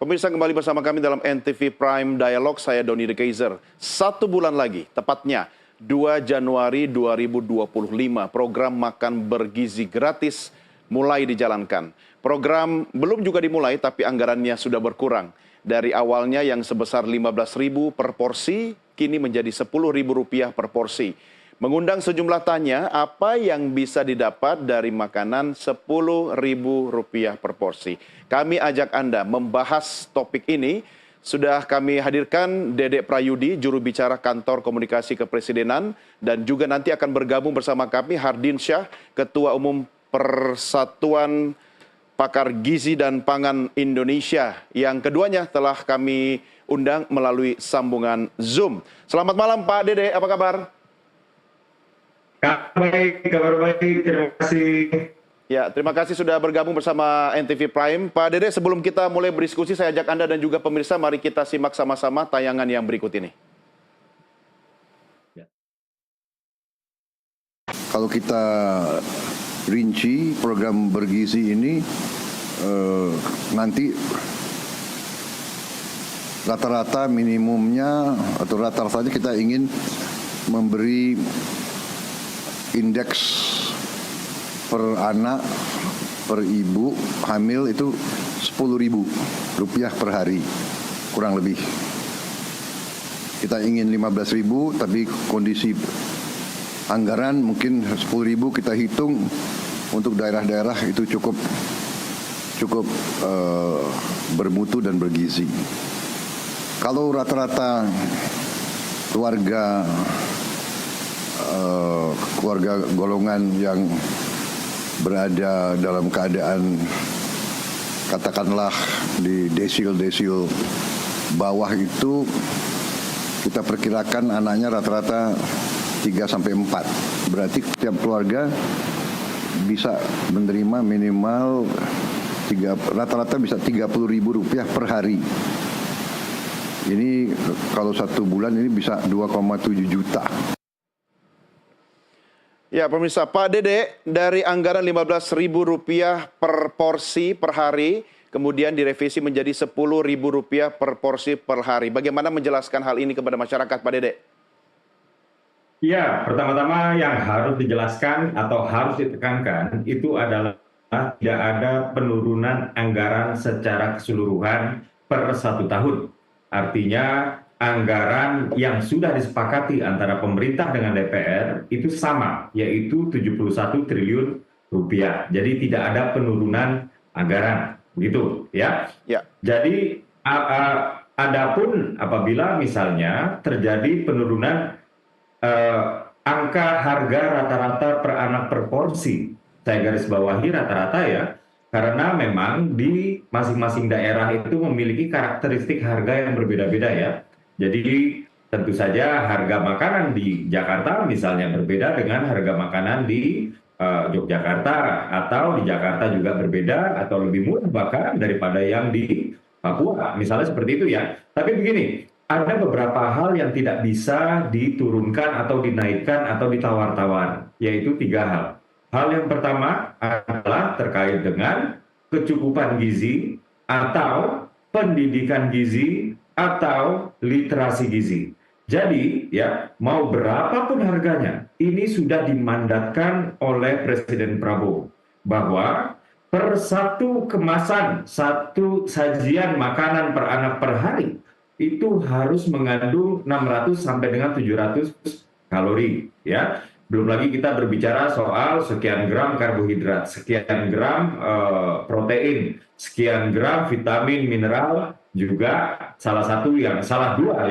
Pemirsa, kembali bersama kami dalam NTV Prime Dialog. Saya Doni De Kaiser. 1 bulan lagi, tepatnya 2 Januari 2025, program makan bergizi gratis mulai dijalankan. Program belum juga dimulai, tapi anggarannya sudah berkurang. Dari awalnya yang sebesar Rp15.000 per porsi, kini menjadi Rp10.000 per porsi. Mengundang sejumlah tanya, apa yang bisa didapat dari makanan Rp10.000 per porsi? Kami ajak Anda membahas topik ini. Sudah kami hadirkan Dedek Prayudi, juru bicara Kantor Komunikasi Kepresidenan, dan juga nanti akan bergabung bersama kami Hardin Syah, Ketua Umum Persatuan Pakar Gizi dan Pangan Indonesia. Yang keduanya telah kami undang melalui sambungan Zoom. Selamat malam Pak Dede, apa kabar? Kabar baik, terima kasih. Ya, terima kasih sudah bergabung bersama NTV Prime. Pak Dede, sebelum kita mulai berdiskusi, saya ajak Anda dan juga pemirsa, mari kita simak sama-sama tayangan yang berikut ini. Kalau kita rinci program bergizi ini, nanti rata-rata minimumnya atau rata-ratanya kita ingin memberi indeks per anak, per ibu hamil itu Rp10.000 per hari, kurang lebih. Kita ingin 15.000, tapi kondisi anggaran mungkin 10.000 kita hitung untuk daerah-daerah itu cukup bermutu dan bergizi. Kalau rata-rata keluarga golongan yang berada dalam keadaan katakanlah di desil bawah itu, kita perkirakan anaknya rata-rata 3-4. Berarti setiap keluarga bisa menerima minimal rata-rata bisa Rp30.000 per hari. Ini kalau 1 bulan ini bisa 2,7 juta. Ya, pemirsa, Pak Dede, dari anggaran Rp15.000 per porsi per hari, kemudian direvisi menjadi Rp10.000 per porsi per hari. Bagaimana menjelaskan hal ini kepada masyarakat, Pak Dede? Ya, pertama-tama yang harus dijelaskan atau harus ditekankan itu adalah tidak ada penurunan anggaran secara keseluruhan per 1 tahun. Artinya anggaran yang sudah disepakati antara pemerintah dengan DPR itu sama, yaitu Rp71 triliun. Jadi tidak ada penurunan anggaran, begitu ya. Jadi adapun apabila misalnya terjadi penurunan angka harga rata-rata per anak per porsi, saya garis bawahi rata-rata ya, karena memang di masing-masing daerah itu memiliki karakteristik harga yang berbeda-beda ya. Jadi tentu saja harga makanan di Jakarta misalnya berbeda dengan harga makanan di Yogyakarta, atau di Jakarta juga berbeda atau lebih murah bahkan daripada yang di Papua, misalnya seperti itu ya. Tapi begini, ada beberapa hal yang tidak bisa diturunkan atau dinaikkan atau ditawar-tawar, yaitu 3 hal. Hal yang pertama adalah terkait dengan kecukupan gizi atau pendidikan gizi atau literasi gizi. Jadi ya, mau berapapun harganya, ini sudah dimandatkan oleh Presiden Prabowo bahwa per 1 kemasan, 1 sajian makanan per anak per hari itu harus mengandung 600 sampai dengan 700 kalori ya. Belum lagi kita berbicara soal sekian gram karbohidrat, sekian gram protein, sekian gram vitamin, mineral, juga salah 2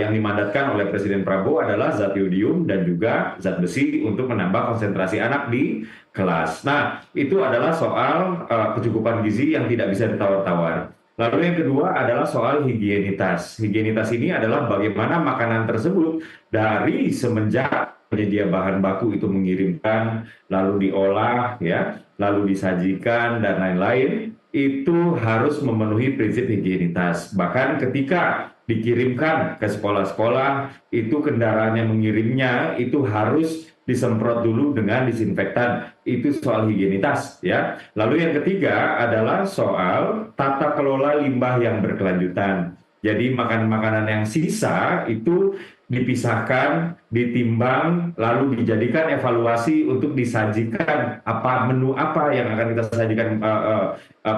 yang dimandatkan oleh Presiden Prabowo adalah zat yodium dan juga zat besi untuk menambah konsentrasi anak di kelas. Nah, itu adalah soal kecukupan gizi yang tidak bisa ditawar-tawar. Lalu yang kedua adalah soal higienitas. Higienitas ini adalah bagaimana makanan tersebut dari semenjak penyedia bahan baku itu mengirimkan, lalu diolah, ya, lalu disajikan dan lain-lain, itu harus memenuhi prinsip higienitas. Bahkan ketika dikirimkan ke sekolah-sekolah, itu kendaraan yang mengirimnya itu harus disemprot dulu dengan disinfektan. Itu soal higienitas ya. Lalu yang ketiga adalah soal tata kelola limbah yang berkelanjutan. Jadi makanan-makanan yang sisa itu dipisahkan, ditimbang, lalu dijadikan evaluasi untuk disajikan menu apa yang akan kita sajikan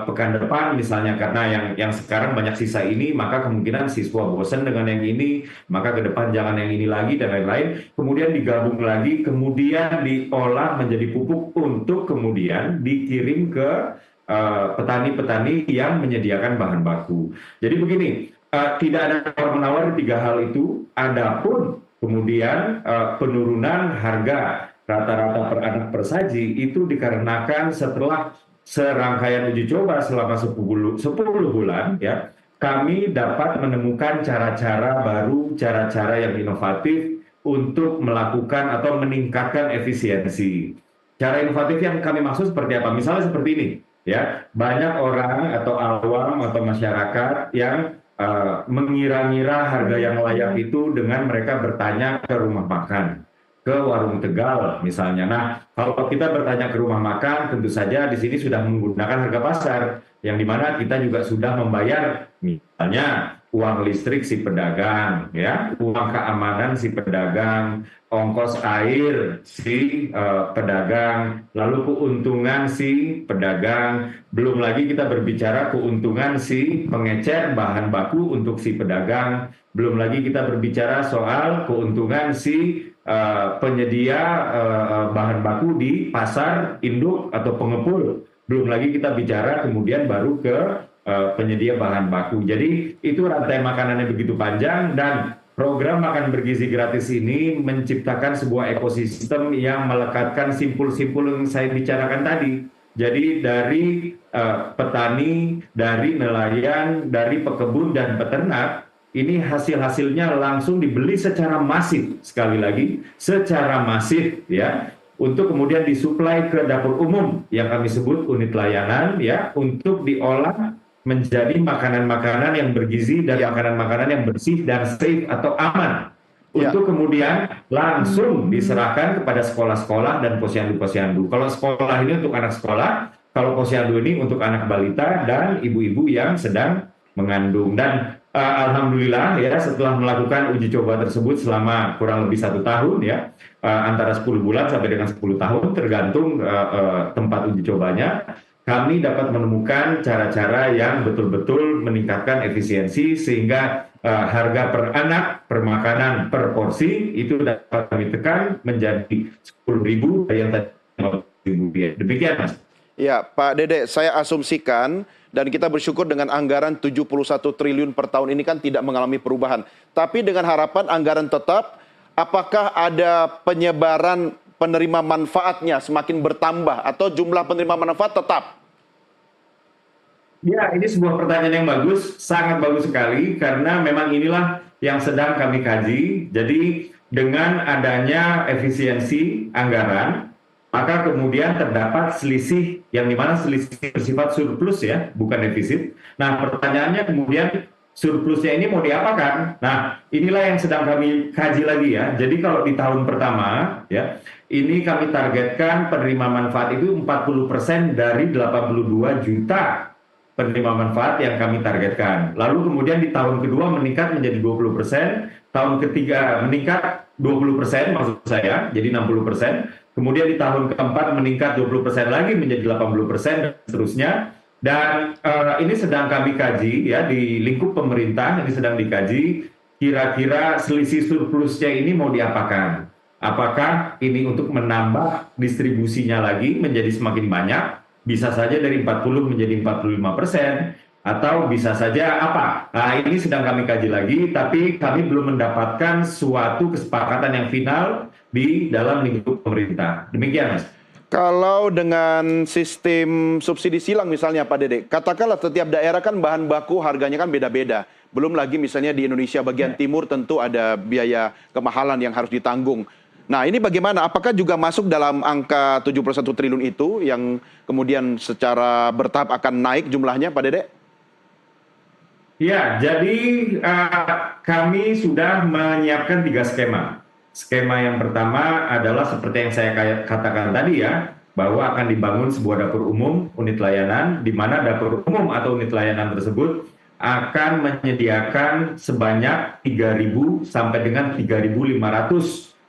pekan depan misalnya, karena yang sekarang banyak sisa ini, maka kemungkinan siswa bosan dengan yang ini, maka ke depan jangan yang ini lagi dan lain-lain. Kemudian digabung lagi, kemudian diolah menjadi pupuk untuk kemudian dikirim ke petani-petani yang menyediakan bahan baku. Jadi begini, tidak ada tawar-menawar di tiga hal itu. Adapun kemudian penurunan harga rata-rata per anak per saji itu dikarenakan setelah serangkaian uji coba selama 10 bulan ya, kami dapat menemukan cara-cara baru, cara-cara yang inovatif untuk melakukan atau meningkatkan efisiensi. Cara inovatif yang kami maksud seperti apa? Misalnya seperti ini ya, banyak orang atau awam atau masyarakat yang mengira-ngira harga yang layak itu dengan mereka bertanya ke rumah makan, ke warung Tegal misalnya. Nah, kalau kita bertanya ke rumah makan, tentu saja di sini sudah menggunakan harga pasar, yang dimana kita juga sudah membayar misalnya uang listrik si pedagang, ya, uang keamanan si pedagang, ongkos air si pedagang, lalu keuntungan si pedagang, belum lagi kita berbicara keuntungan si pengecer bahan baku untuk si pedagang, belum lagi kita berbicara soal keuntungan si penyedia bahan baku di pasar induk atau pengepul, belum lagi kita bicara kemudian baru ke penyedia bahan baku. Jadi itu rantai makanannya begitu panjang, dan program makan bergizi gratis ini menciptakan sebuah ekosistem yang melekatkan simpul-simpul yang saya bicarakan tadi. Jadi dari petani, dari nelayan, dari pekebun dan peternak, ini hasil-hasilnya langsung dibeli secara masif, sekali lagi secara masif ya, untuk kemudian disuplai ke dapur umum yang kami sebut unit layanan ya, untuk diolah menjadi makanan-makanan yang bergizi dan makanan-makanan yang bersih dan safe atau aman, untuk kemudian langsung diserahkan kepada sekolah-sekolah dan posyandu-posyandu. Kalau sekolah ini untuk anak sekolah, kalau posyandu ini untuk anak balita dan ibu-ibu yang sedang mengandung. Dan alhamdulillah ya, setelah melakukan uji coba tersebut selama kurang lebih 1 tahun ya, antara 10 bulan sampai dengan 10 tahun tergantung tempat uji cobanya, kami dapat menemukan cara-cara yang betul-betul meningkatkan efisiensi sehingga harga per anak, per makanan, per porsi itu dapat kami tekan menjadi 10.000 yang tadi 15.000. Demikian, Mas. Ya, Pak Dede, saya asumsikan dan kita bersyukur dengan anggaran 71 triliun per tahun ini kan tidak mengalami perubahan. Tapi dengan harapan anggaran tetap, apakah ada penyebaran penerima manfaatnya semakin bertambah atau jumlah penerima manfaat tetap? Ya, ini sebuah pertanyaan yang bagus, sangat bagus sekali, karena memang inilah yang sedang kami kaji. Jadi dengan adanya efisiensi anggaran, maka kemudian terdapat selisih yang dimana selisih bersifat surplus ya, bukan defisit. Nah, pertanyaannya kemudian surplusnya ini mau diapakan? Nah, inilah yang sedang kami kaji lagi ya. Jadi kalau di tahun pertama ya, ini kami targetkan penerima manfaat itu 40% dari 82 juta penerima manfaat yang kami targetkan. Lalu kemudian di tahun kedua meningkat menjadi 20%, tahun ketiga meningkat 20% maksud saya, jadi 60%. Kemudian di tahun keempat meningkat 20% lagi menjadi 80% dan seterusnya. Dan ini sedang kami kaji ya, di lingkup pemerintah ini sedang dikaji kira-kira selisih surplusnya ini mau diapakan. Apakah ini untuk menambah distribusinya lagi menjadi semakin banyak, bisa saja dari 40 menjadi 45%, atau bisa saja apa? Nah, ini sedang kami kaji lagi, tapi kami belum mendapatkan suatu kesepakatan yang final di dalam lingkup pemerintah. Demikian, Mas. Kalau dengan sistem subsidi silang misalnya Pak Dede, katakanlah setiap daerah kan bahan baku harganya kan beda-beda. Belum lagi misalnya di Indonesia bagian timur tentu ada biaya kemahalan yang harus ditanggung. Nah, ini bagaimana? Apakah juga masuk dalam angka 71 triliun itu yang kemudian secara bertahap akan naik jumlahnya, Pak Dede? Ya, jadi kami sudah menyiapkan 3 skema. Skema yang pertama adalah seperti yang saya katakan tadi ya, bahwa akan dibangun sebuah dapur umum unit layanan, di mana dapur umum atau unit layanan tersebut akan menyediakan sebanyak 3.000 sampai dengan 3.500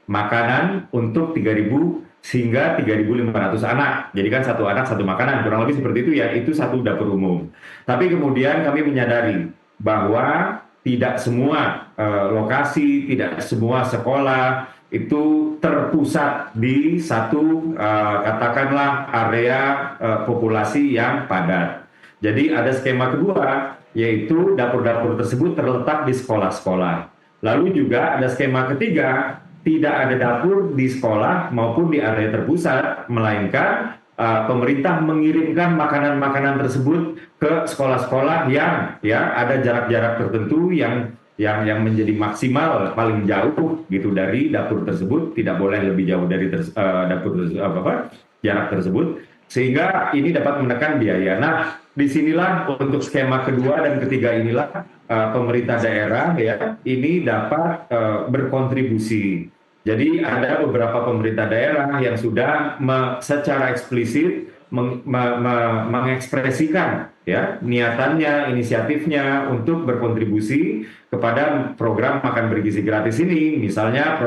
makanan untuk 3.000 hingga 3.500 anak. Jadi kan satu anak satu makanan, kurang lebih seperti itu ya, itu satu dapur umum. Tapi kemudian kami menyadari bahwa tidak semua lokasi, tidak semua sekolah itu terpusat di satu katakanlah area populasi yang padat. Jadi ada skema kedua, yaitu dapur-dapur tersebut terletak di sekolah-sekolah. Lalu juga ada skema ketiga, tidak ada dapur di sekolah maupun di area terpusat, melainkan pemerintah mengirimkan makanan-makanan tersebut ke sekolah-sekolah yang ya ada jarak-jarak tertentu yang menjadi maksimal paling jauh gitu dari dapur tersebut, tidak boleh lebih jauh dari jarak tersebut, sehingga ini dapat menekan biaya. Nah, disinilah untuk skema kedua dan ketiga inilah pemerintah daerah ya ini dapat berkontribusi. Jadi ada beberapa pemerintah daerah yang sudah secara eksplisit mengekspresikan ya niatannya, inisiatifnya untuk berkontribusi kepada program makan bergizi gratis ini. Misalnya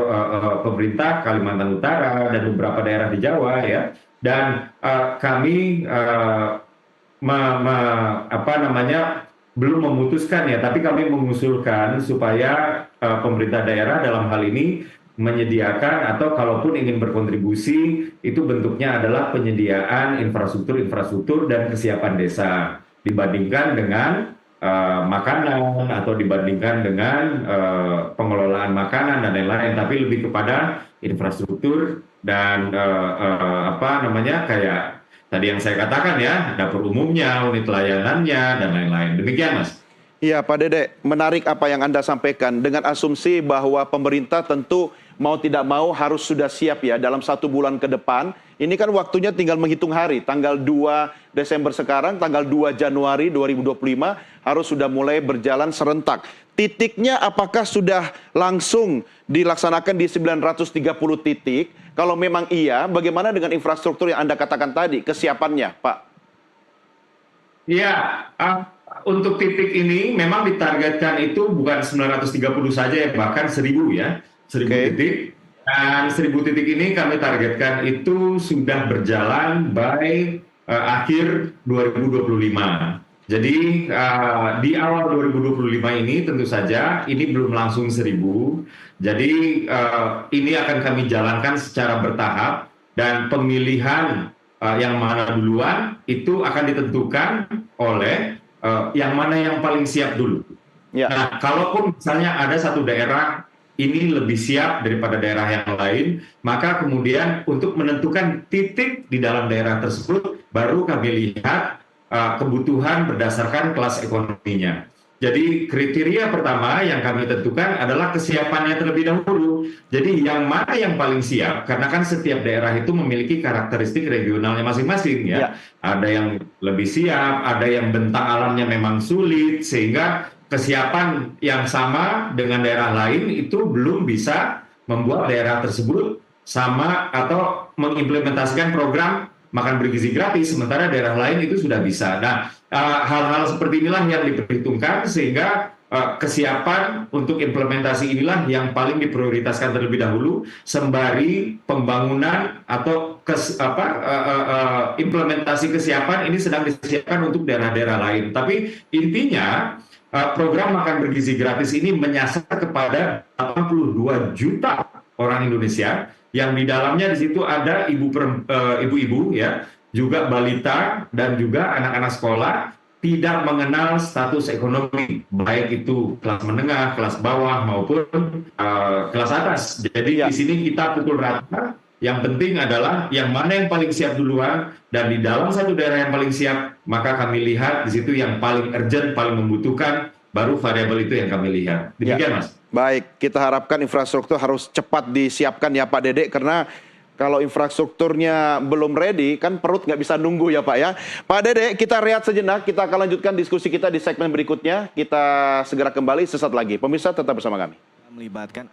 pemerintah Kalimantan Utara dan beberapa daerah di Jawa ya. Dan kami belum memutuskan ya, tapi kami mengusulkan supaya pemerintah daerah dalam hal ini menyediakan atau kalaupun ingin berkontribusi itu bentuknya adalah penyediaan infrastruktur dan kesiapan desa dibandingkan dengan makanan atau dibandingkan dengan pengelolaan makanan dan lain-lain, tapi lebih kepada infrastruktur dan kayak tadi yang saya katakan ya, dapur umumnya, unit layanannya dan lain-lain. Demikian, Mas. Iya, Pak Dede, menarik apa yang Anda sampaikan dengan asumsi bahwa pemerintah tentu mau tidak mau harus sudah siap ya dalam 1 bulan ke depan. Ini kan waktunya tinggal menghitung hari, tanggal 2 Desember sekarang, tanggal 2 Januari 2025 harus sudah mulai berjalan serentak. Titiknya apakah sudah langsung dilaksanakan di 930 titik? Kalau memang iya, bagaimana dengan infrastruktur yang Anda katakan tadi, kesiapannya, Pak? Iya, untuk titik ini memang ditargetkan itu bukan 930 saja ya, bahkan 1.000 ya, 1.000 titik. Dan 1.000 titik ini kami targetkan itu sudah berjalan by akhir 2025. Jadi di awal 2025 ini tentu saja ini belum langsung 1.000. Jadi ini akan kami jalankan secara bertahap dan pemilihan yang mana duluan itu akan ditentukan oleh yang mana yang paling siap dulu. Ya. Nah, kalaupun misalnya ada satu daerah ini lebih siap daripada daerah yang lain, maka kemudian untuk menentukan titik di dalam daerah tersebut, baru kami lihat kebutuhan berdasarkan kelas ekonominya. Jadi kriteria pertama yang kami tentukan adalah kesiapannya terlebih dahulu. Jadi yang mana yang paling siap, karena kan setiap daerah itu memiliki karakteristik regionalnya masing-masing ya. Ada yang lebih siap, ada yang bentang alamnya memang sulit, sehingga kesiapan yang sama dengan daerah lain itu belum bisa membuat daerah tersebut sama atau mengimplementasikan program makan bergizi gratis, sementara daerah lain itu sudah bisa. Nah, hal-hal seperti inilah yang diperhitungkan sehingga kesiapan untuk implementasi inilah yang paling diprioritaskan terlebih dahulu, sembari pembangunan atau implementasi kesiapan ini sedang disiapkan untuk daerah-daerah lain. Tapi intinya program makan bergizi gratis ini menyasar kepada 82 juta orang Indonesia yang di dalamnya di situ ada ibu-ibu ya, juga balita dan juga anak-anak sekolah tidak mengenal status ekonomi, baik itu kelas menengah, kelas bawah maupun kelas atas. Jadi di sini kita pukul rata. Yang penting adalah yang mana yang paling siap duluan, dan di dalam satu daerah yang paling siap, maka kami lihat di situ yang paling urgent, paling membutuhkan, baru variabel itu yang kami lihat. Demikian, Mas. Baik, kita harapkan infrastruktur harus cepat disiapkan ya Pak Dede, karena kalau infrastrukturnya belum ready, kan perut nggak bisa nunggu ya Pak ya. Pak Dede, kita rehat sejenak, kita akan lanjutkan diskusi kita di segmen berikutnya. Kita segera kembali sesaat lagi. Pemirsa tetap bersama kami. Melibatkan